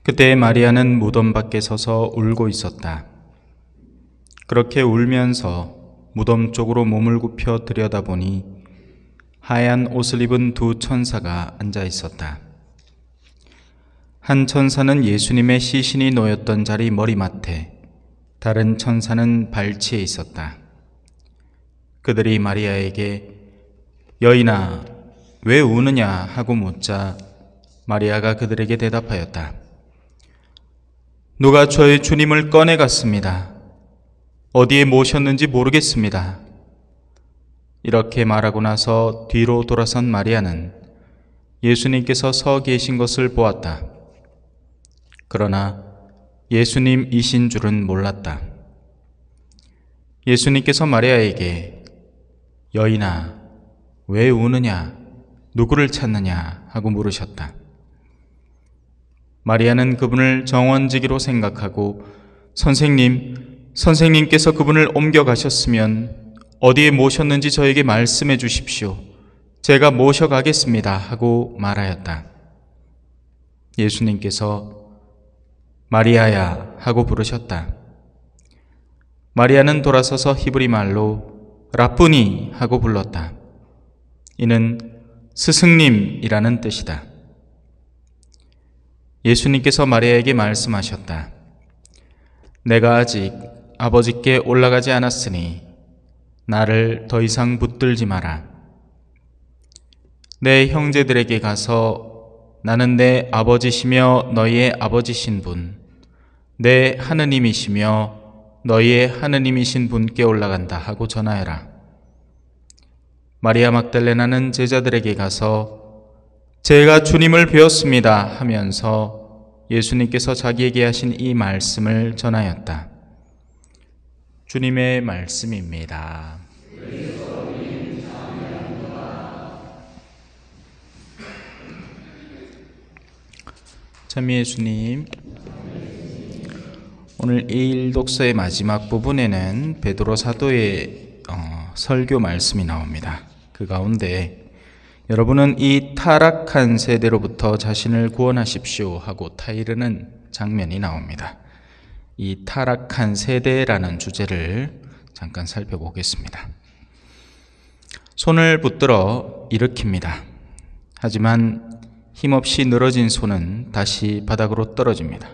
그때 마리아는 무덤 밖에 서서 울고 있었다. 그렇게 울면서 무덤 쪽으로 몸을 굽혀 들여다보니 하얀 옷을 입은 두 천사가 앉아 있었다. 한 천사는 예수님의 시신이 놓였던 자리 머리맡에, 다른 천사는 발치에 있었다. 그들이 마리아에게 여인아, 왜 우느냐 하고 묻자 마리아가 그들에게 대답하였다. 누가 저의 주님을 꺼내갔습니다. 어디에 모셨는지 모르겠습니다. 이렇게 말하고 나서 뒤로 돌아선 마리아는 예수님께서 서 계신 것을 보았다. 그러나 예수님이신 줄은 몰랐다. 예수님께서 마리아에게 여인아, 왜 우느냐, 누구를 찾느냐 하고 물으셨다. 마리아는 그분을 정원지기로 생각하고 선생님께서 그분을 옮겨가셨으면 어디에 모셨는지 저에게 말씀해 주십시오. 제가 모셔가겠습니다 하고 말하였다. 예수님께서 마리아야 하고 부르셨다. 마리아는 돌아서서 히브리 말로 라쁘니 하고 불렀다. 이는 스승님이라는 뜻이다. 예수님께서 마리아에게 말씀하셨다. 내가 아직 아버지께 올라가지 않았으니 나를 더 이상 붙들지 마라. 내 형제들에게 가서 나는 내 아버지시며 너희의 아버지신 분, 내 하느님이시며 너희의 하느님이신 분께 올라간다 하고 전하여라. 마리아 막달레나는 제자들에게 가서 제가 주님을 배웠습니다 하면서 예수님께서 자기에게 하신 이 말씀을 전하였다. 주님의 말씀입니다. 찬미의 주님, 오늘 일독서의 마지막 부분에는 베드로 사도의 설교 말씀이 나옵니다. 그 가운데 여러분은 이 타락한 세대로부터 자신을 구원하십시오 하고 타이르는 장면이 나옵니다. 이 타락한 세대라는 주제를 잠깐 살펴보겠습니다. 손을 붙들어 일으킵니다. 하지만 힘없이 늘어진 손은 다시 바닥으로 떨어집니다.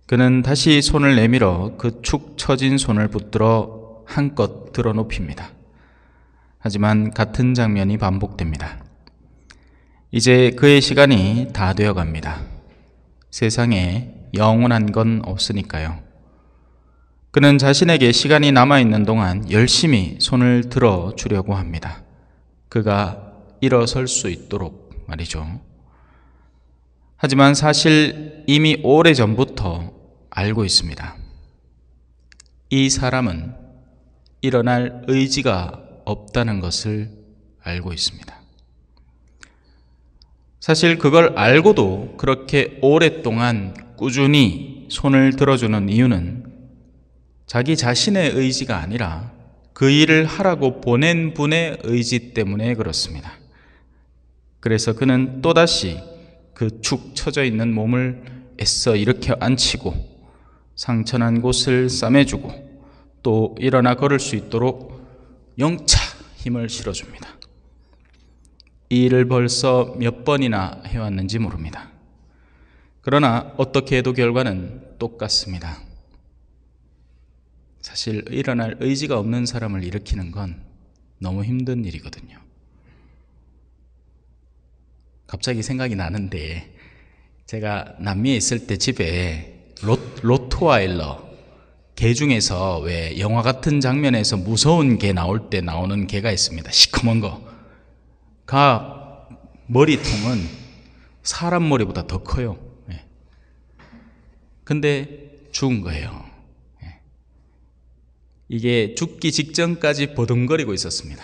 그는 다시 손을 내밀어 그 축 처진 손을 붙들어 한껏 들어 높입니다. 하지만 같은 장면이 반복됩니다. 이제 그의 시간이 다 되어 갑니다. 세상에 영원한 건 없으니까요. 그는 자신에게 시간이 남아있는 동안 열심히 손을 들어 주려고 합니다. 그가 일어설 수 있도록 말이죠. 하지만 사실 이미 오래전부터 알고 있습니다. 이 사람은 일어날 의지가 없다는 것을 알고 있습니다. 사실 그걸 알고도 그렇게 오랫동안 꾸준히 손을 들어주는 이유는 자기 자신의 의지가 아니라 그 일을 하라고 보낸 분의 의지 때문에 그렇습니다. 그래서 그는 또다시 그 축 처져 있는 몸을 애써 일으켜 앉히고 상처난 곳을 싸매주고 또 일어나 걸을 수 있도록 영차 힘을 실어줍니다. 이 일을 벌써 몇 번이나 해왔는지 모릅니다. 그러나 어떻게 해도 결과는 똑같습니다. 사실 일어날 의지가 없는 사람을 일으키는 건 너무 힘든 일이거든요. 갑자기 생각이 나는데 제가 남미에 있을 때 집에 로트와일러 개 중에서 왜 영화 같은 장면에서 무서운 개 나올 때 나오는 개가 있습니다. 시커먼 거. 머리통은 사람 머리보다 더 커요. 근데 죽은 거예요. 이게 죽기 직전까지 버둥거리고 있었습니다.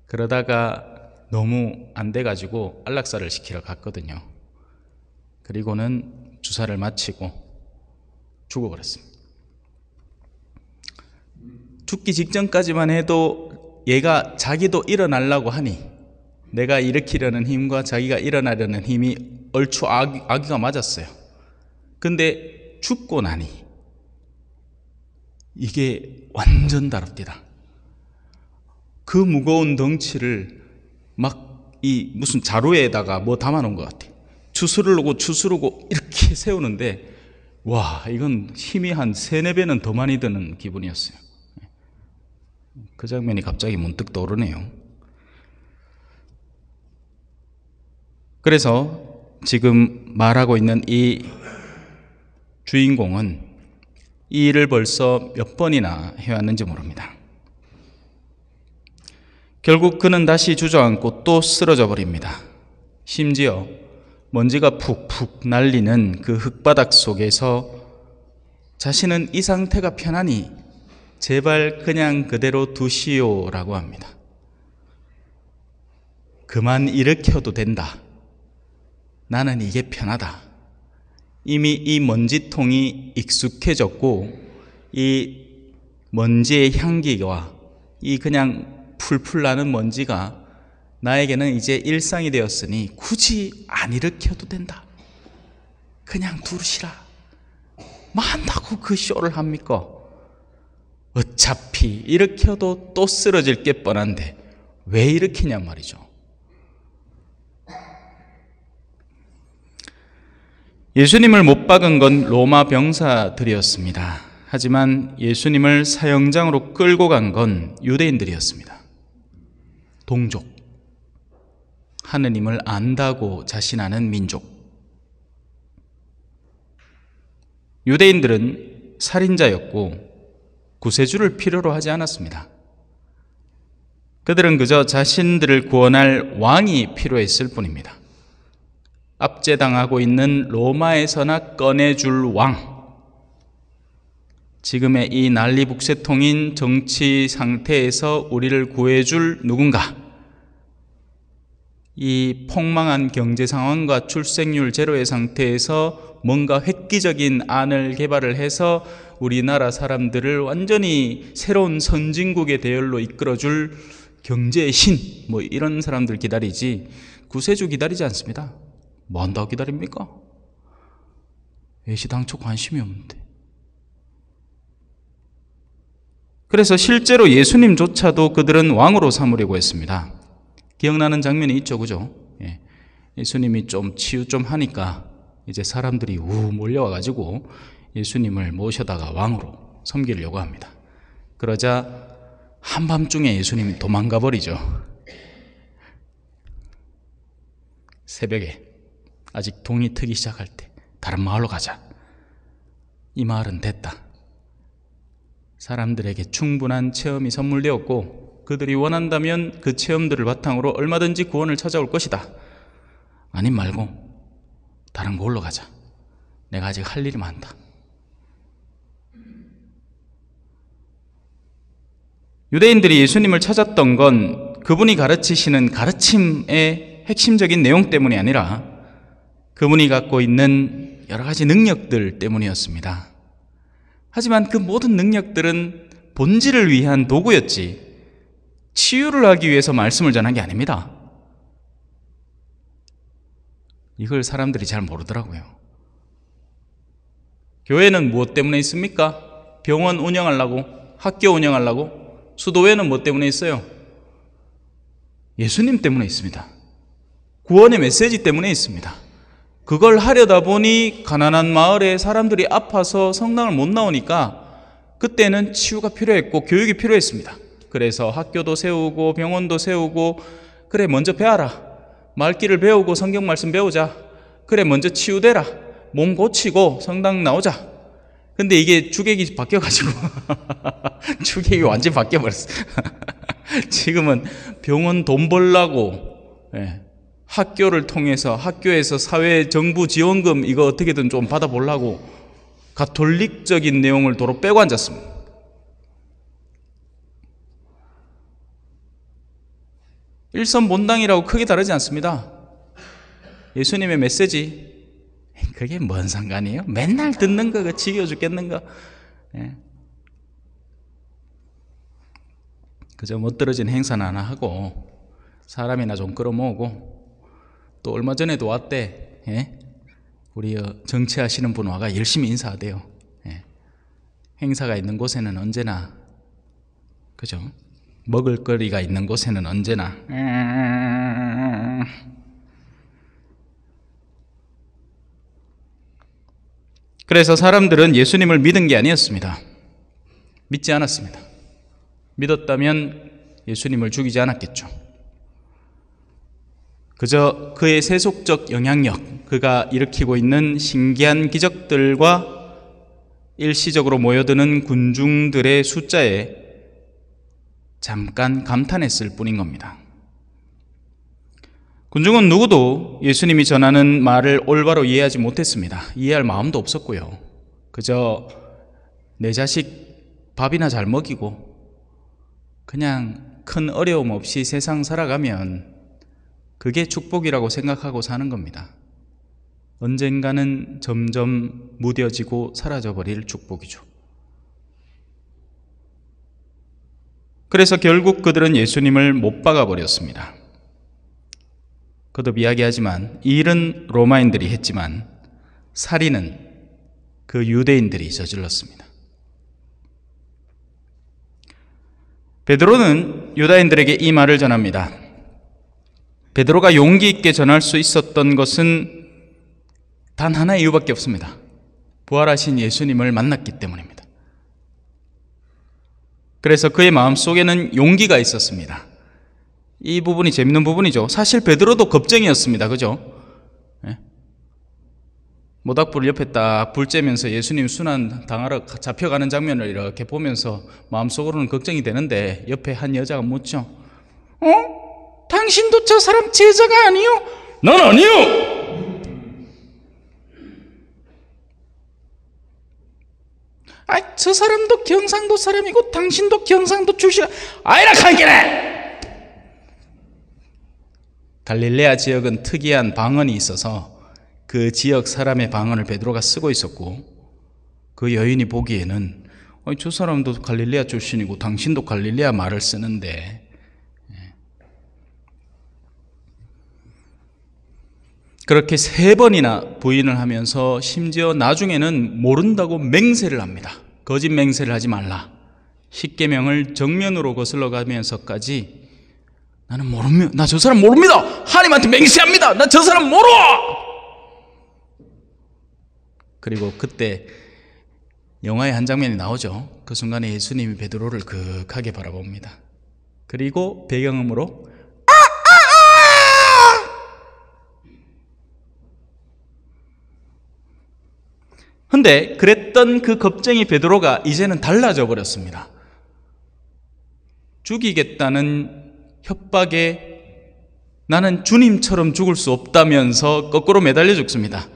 그러다가 너무 안 돼가지고 안락사를 시키러 갔거든요. 그리고는 주사를 마치고 죽어버렸습니다. 죽기 직전까지만 해도 얘가 자기도 일어나려고 하니 내가 일으키려는 힘과 자기가 일어나려는 힘이 얼추 아기가 맞았어요. 근데 죽고 나니 이게 완전 다릅니다. 그 무거운 덩치를 막 이 무슨 자루에다가 뭐 담아놓은 것 같아요. 추스르고 이렇게 세우는데 와, 이건 힘이 한 3-4배는 더 많이 드는 기분이었어요. 그 장면이 갑자기 문득 떠오르네요. 그래서 지금 말하고 있는 이 주인공은 이 일을 벌써 몇 번이나 해왔는지 모릅니다. 결국 그는 다시 주저앉고 또 쓰러져 버립니다. 심지어 먼지가 푹푹 날리는 그 흙바닥 속에서 자신은 이 상태가 편하니 제발 그냥 그대로 두시오라고 합니다. 그만 일으켜도 된다. 나는 이게 편하다. 이미 이 먼지통이 익숙해졌고 이 먼지의 향기와 이 그냥 풀풀 나는 먼지가 나에게는 이제 일상이 되었으니 굳이 안 일으켜도 된다. 그냥 두시라. 뭐 한다고 그 쇼를 합니까? 어차피 일으켜도 또 쓰러질 게 뻔한데 왜 일으키냐 말이죠. 예수님을 못 박은 건 로마 병사들이었습니다. 하지만 예수님을 사형장으로 끌고 간 건 유대인들이었습니다. 동족, 하느님을 안다고 자신하는 민족. 유대인들은 살인자였고 구세주를 필요로 하지 않았습니다. 그들은 그저 자신들을 구원할 왕이 필요했을 뿐입니다. 압제당하고 있는 로마에서나 꺼내줄 왕. 지금의 이 난리북새통인 정치 상태에서 우리를 구해줄 누군가. 이 폭망한 경제 상황과 출생률 제로의 상태에서 뭔가 획기적인 안을 개발을 해서 우리나라 사람들을 완전히 새로운 선진국의 대열로 이끌어줄 경제의 신, 뭐 이런 사람들 기다리지 구세주 기다리지 않습니다. 뭐 한다고 기다립니까? 애시당초 관심이 없는데. 그래서 실제로 예수님조차도 그들은 왕으로 삼으려고 했습니다. 기억나는 장면이 있죠, 그죠? 예. 예수님이 좀 치유 좀 하니까 이제 사람들이 몰려와가지고 예수님을 모셔다가 왕으로 섬기려고 합니다. 그러자 한밤중에 예수님이 도망가 버리죠. 새벽에 아직 동이 트기 시작할 때 다른 마을로 가자. 이 마을은 됐다. 사람들에게 충분한 체험이 선물되었고 그들이 원한다면 그 체험들을 바탕으로 얼마든지 구원을 찾아올 것이다. 아님 말고 다른 곳으로 가자. 내가 아직 할 일이 많다. 유대인들이 예수님을 찾았던 건 그분이 가르치시는 가르침의 핵심적인 내용 때문이 아니라 그분이 갖고 있는 여러 가지 능력들 때문이었습니다. 하지만 그 모든 능력들은 본질을 위한 도구였지 치유를 하기 위해서 말씀을 전한 게 아닙니다. 이걸 사람들이 잘 모르더라고요. 교회는 무엇 때문에 있습니까? 병원 운영하려고? 학교 운영하려고? 수도회는 뭐 때문에 있어요? 예수님 때문에 있습니다. 구원의 메시지 때문에 있습니다. 그걸 하려다 보니 가난한 마을에 사람들이 아파서 성당을 못 나오니까 그때는 치유가 필요했고 교육이 필요했습니다. 그래서 학교도 세우고 병원도 세우고 그래 먼저 배워라. 말귀를 배우고 성경 말씀 배우자. 그래 먼저 치유되라. 몸 고치고 성당 나오자. 근데 이게 주객이 바뀌어가지고 주객이 완전히 바뀌어버렸어. 지금은 병원 돈 벌라고 학교를 통해서 학교에서 사회 정부 지원금 이거 어떻게든 좀 받아보려고 가톨릭적인 내용을 도로 빼고 앉았습니다. 일선본당이라고 크게 다르지 않습니다. 예수님의 메시지 그게 뭔 상관이에요? 맨날 듣는 거 지겨워 죽겠는 거. 그저 못 떨어진 행사는 하나 하고 사람이나 좀 끌어모으고 또 얼마 전에도 왔대. 예? 우리 정치하시는 분 와가 열심히 인사하대요. 예. 행사가 있는 곳에는 언제나, 그죠? 먹을거리가 있는 곳에는 언제나 그래서 사람들은 예수님을 믿은 게 아니었습니다. 믿지 않았습니다. 믿었다면 예수님을 죽이지 않았겠죠. 그저 그의 세속적 영향력, 그가 일으키고 있는 신기한 기적들과 일시적으로 모여드는 군중들의 숫자에 잠깐 감탄했을 뿐인 겁니다. 군중은 누구도 예수님이 전하는 말을 올바로 이해하지 못했습니다. 이해할 마음도 없었고요. 그저 내 자식 밥이나 잘 먹이고 그냥 큰 어려움 없이 세상 살아가면 그게 축복이라고 생각하고 사는 겁니다. 언젠가는 점점 무뎌지고 사라져버릴 축복이죠. 그래서 결국 그들은 예수님을 못 박아버렸습니다. 거듭 이야기하지만 이 일은 로마인들이 했지만 살인은 그 유대인들이 저질렀습니다. 베드로는 유다인들에게 이 말을 전합니다. 베드로가 용기 있게 전할 수 있었던 것은 단 하나의 이유밖에 없습니다. 부활하신 예수님을 만났기 때문입니다. 그래서 그의 마음속에는 용기가 있었습니다. 이 부분이 재밌는 부분이죠. 사실 베드로도 겁쟁이였습니다. 그죠? 예? 모닥불 옆에 딱 불 쬐면서 예수님 순환 당하러 잡혀가는 장면을 이렇게 보면서 마음속으로는 걱정이 되는데 옆에 한 여자가 묻죠. 당신도 저 사람 제자가 아니요? 난 아니요! 저 사람도 경상도 사람이고 당신도 경상도 출신 아이라 관계네! 갈릴레아 지역은 특이한 방언이 있어서 그 지역 사람의 방언을 베드로가 쓰고 있었고 그 여인이 보기에는 저 사람도 갈릴레아 출신이고 당신도 갈릴레아 말을 쓰는데 그렇게 3번이나 부인을 하면서 심지어 나중에는 모른다고 맹세를 합니다. 거짓 맹세를 하지 말라. 십계명을 정면으로 거슬러 가면서까지 나는 모릅니다. 나 저 사람 모릅니다. 하나님한테 맹세합니다. 나 저 사람 모르. 그리고 그때 영화의 한 장면이 나오죠. 그 순간에 예수님이 베드로를 극하게 바라봅니다. 그리고 배경음으로 근데 그랬던 그 겁쟁이 베드로가 이제는 달라져 버렸습니다. 죽이겠다는 협박에 나는 주님처럼 죽을 수 없다면서 거꾸로 매달려 죽습니다.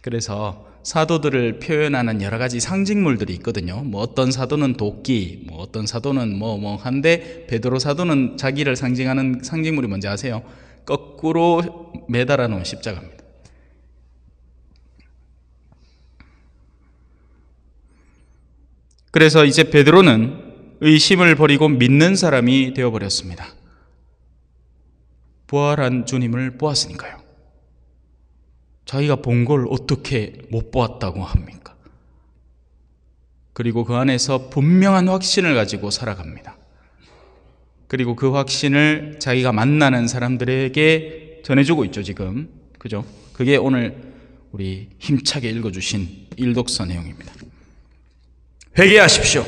그래서 사도들을 표현하는 여러 가지 상징물들이 있거든요. 뭐 어떤 사도는 도끼, 뭐 어떤 사도는 한데 베드로 사도는 자기를 상징하는 상징물이 뭔지 아세요? 거꾸로 매달아 놓은 십자가입니다. 그래서 이제 베드로는 의심을 버리고 믿는 사람이 되어버렸습니다. 부활한 주님을 보았으니까요. 자기가 본 걸 어떻게 못 보았다고 합니까? 그리고 그 안에서 분명한 확신을 가지고 살아갑니다. 그리고 그 확신을 자기가 만나는 사람들에게 전해주고 있죠, 지금. 그죠? 그게 오늘 우리 힘차게 읽어주신 일독서 내용입니다. 회개하십시오.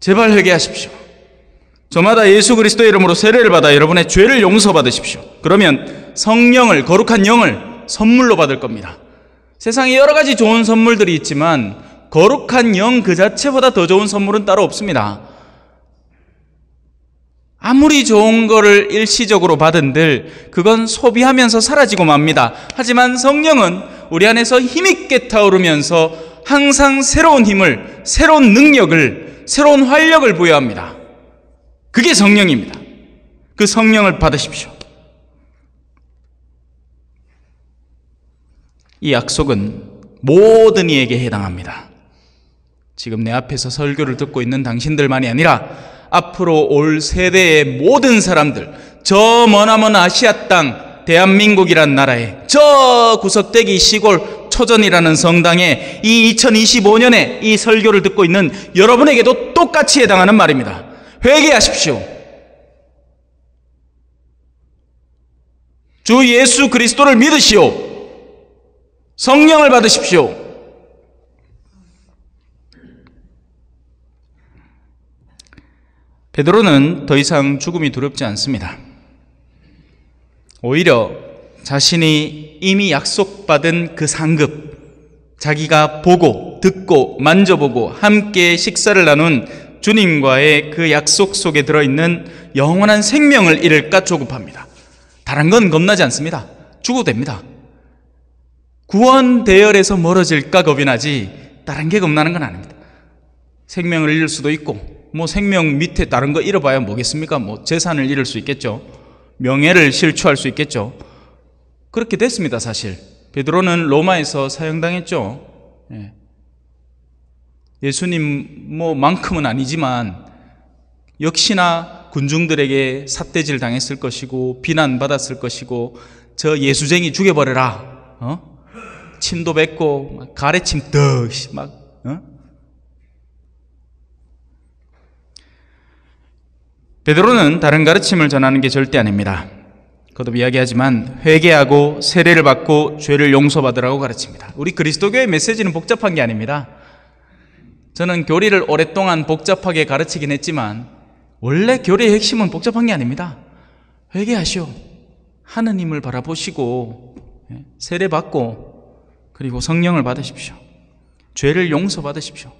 제발 회개하십시오. 저마다 예수 그리스도의 이름으로 세례를 받아 여러분의 죄를 용서받으십시오. 그러면 성령을, 거룩한 영을 선물로 받을 겁니다. 세상에 여러 가지 좋은 선물들이 있지만 거룩한 영 그 자체보다 더 좋은 선물은 따로 없습니다. 아무리 좋은 거를 일시적으로 받은들 그건 소비하면서 사라지고 맙니다. 하지만 성령은 우리 안에서 힘있게 타오르면서 항상 새로운 힘을, 새로운 능력을, 새로운 활력을 부여합니다. 그게 성령입니다. 그 성령을 받으십시오. 이 약속은 모든 이에게 해당합니다. 지금 내 앞에서 설교를 듣고 있는 당신들만이 아니라 앞으로 올 세대의 모든 사람들, 저 머나먼 아시아 땅 대한민국이란 나라에, 저 구석대기 시골 초전이라는 성당에 이 2025년에 이 설교를 듣고 있는 여러분에게도 똑같이 해당하는 말입니다. 회개하십시오. 주 예수 그리스도를 믿으시오. 성령을 받으십시오. 베드로는 더 이상 죽음이 두렵지 않습니다. 오히려 자신이 이미 약속받은 그 상급, 자기가 보고 듣고 만져보고 함께 식사를 나눈 주님과의 그 약속 속에 들어있는 영원한 생명을 잃을까 조급합니다. 다른 건 겁나지 않습니다. 죽어도 됩니다. 구원 대열에서 멀어질까 겁이 나지 다른 게 겁나는 건 아닙니다. 생명을 잃을 수도 있고, 뭐 생명 밑에 다른 거 잃어봐야 뭐겠습니까? 뭐 재산을 잃을 수 있겠죠. 명예를 실추할 수 있겠죠. 그렇게 됐습니다. 사실 베드로는 로마에서 사형당했죠. 예수님 뭐만큼은 아니지만 역시나 군중들에게 삿대질 당했을 것이고 비난받았을 것이고, 저 예수쟁이 죽여버려라, 침도 뱉고 가래침 막 베드로는 다른 가르침을 전하는 게 절대 아닙니다. 거듭 이야기하지만 회개하고 세례를 받고 죄를 용서받으라고 가르칩니다. 우리 그리스도교의 메시지는 복잡한 게 아닙니다. 저는 교리를 오랫동안 복잡하게 가르치긴 했지만 원래 교리의 핵심은 복잡한 게 아닙니다. 회개하시오. 하느님을 바라보시고 세례 받고 그리고 성령을 받으십시오. 죄를 용서받으십시오.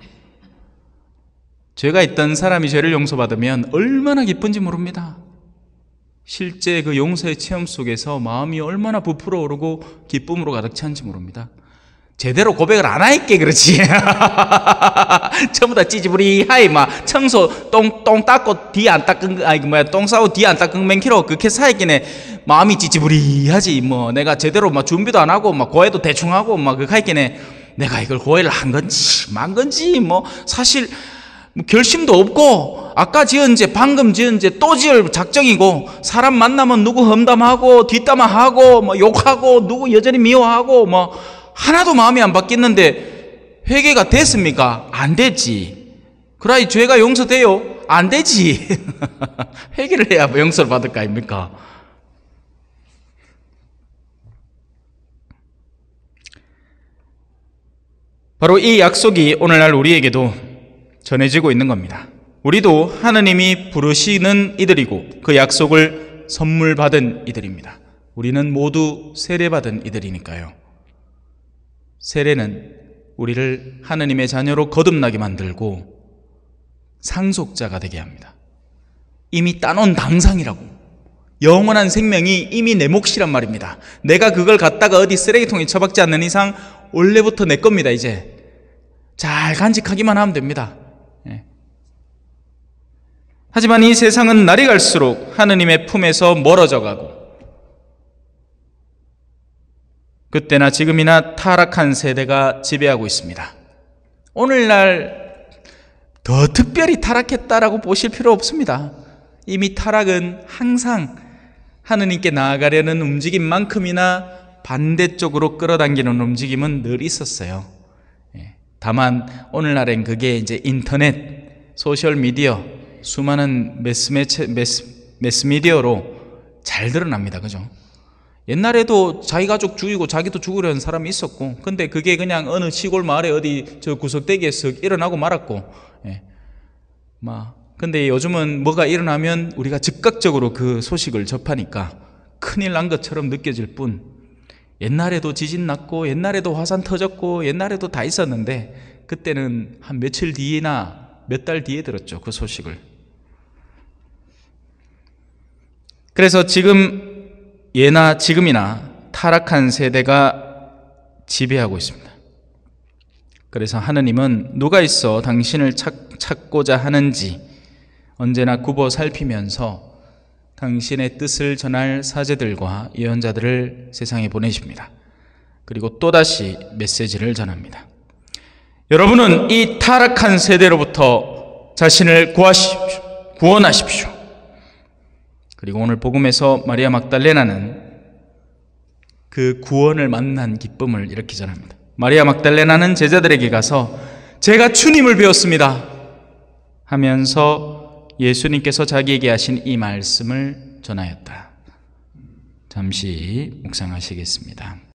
죄가 있던 사람이 죄를 용서받으면 얼마나 기쁜지 모릅니다. 실제 그 용서의 체험 속에서 마음이 얼마나 부풀어 오르고 기쁨으로 가득 찬지 모릅니다. 제대로 고백을 안 하니까 그렇지. 전부 다 찌지부리하이 막 청소 똥 닦고 뒤 안 닦은 똥 싸고 뒤 안 닦은 맨키로 그렇게 사이끼네 마음이 찌지부리하지. 뭐 내가 제대로 막 준비도 안 하고 막 고해도 대충 하고 막 그 하이끼네 내가 이걸 고해를 한 건지 만 건지 뭐 사실 뭐 결심도 없고 아까 지은 죄 방금 지은 죄 또 지을 작정이고, 사람 만나면 누구 험담하고 뒷담화하고 뭐 욕하고 누구 여전히 미워하고 뭐 하나도 마음이 안 바뀌었는데 회개가 됐습니까? 안 됐지. 그러니 죄가 용서돼요? 안 되지. 회개를 해야 뭐 용서를 받을 거 아닙니까? 바로 이 약속이 오늘날 우리에게도 전해지고 있는 겁니다. 우리도 하느님이 부르시는 이들이고 그 약속을 선물 받은 이들입니다. 우리는 모두 세례받은 이들이니까요. 세례는 우리를 하느님의 자녀로 거듭나게 만들고 상속자가 되게 합니다. 이미 따놓은 당상이라고. 영원한 생명이 이미 내 몫이란 말입니다. 내가 그걸 갖다가 어디 쓰레기통에 처박지 않는 이상 원래부터 내 겁니다. 이제 잘 간직하기만 하면 됩니다. 하지만 이 세상은 날이 갈수록 하느님의 품에서 멀어져 가고, 그때나 지금이나 타락한 세대가 지배하고 있습니다. 오늘날 더 특별히 타락했다라고 보실 필요 없습니다. 이미 타락은 항상 하느님께 나아가려는 움직임만큼이나 반대쪽으로 끌어당기는 움직임은 늘 있었어요. 다만 오늘날엔 그게 이제 인터넷, 소셜미디어, 수많은 매스미디어로 잘 드러납니다. 그죠? 옛날에도 자기 가족 죽이고 자기도 죽으려는 사람이 있었고, 근데 그게 그냥 어느 시골 마을에 어디 저 구석대기에서 일어나고 말았고, 근데 요즘은 뭐가 일어나면 우리가 즉각적으로 그 소식을 접하니까 큰일 난 것처럼 느껴질 뿐, 옛날에도 지진 났고 옛날에도 화산 터졌고 옛날에도 다 있었는데 그때는 한 며칠 뒤나 몇 달 뒤에 들었죠, 그 소식을. 그래서 지금 예나 지금이나 타락한 세대가 지배하고 있습니다. 그래서 하느님은 누가 있어 당신을 찾고자 하는지 언제나 굽어 살피면서 당신의 뜻을 전할 사제들과 예언자들을 세상에 보내십니다. 그리고 또다시 메시지를 전합니다. 여러분은 이 타락한 세대로부터 자신을 구하십시오. 구원하십시오. 그리고 오늘 복음에서 마리아 막달레나는 그 구원을 만난 기쁨을 이렇게 전합니다. 마리아 막달레나는 제자들에게 가서 제가 주님을 배웠습니다 하면서 예수님께서 자기에게 하신 이 말씀을 전하였다. 잠시 묵상하시겠습니다.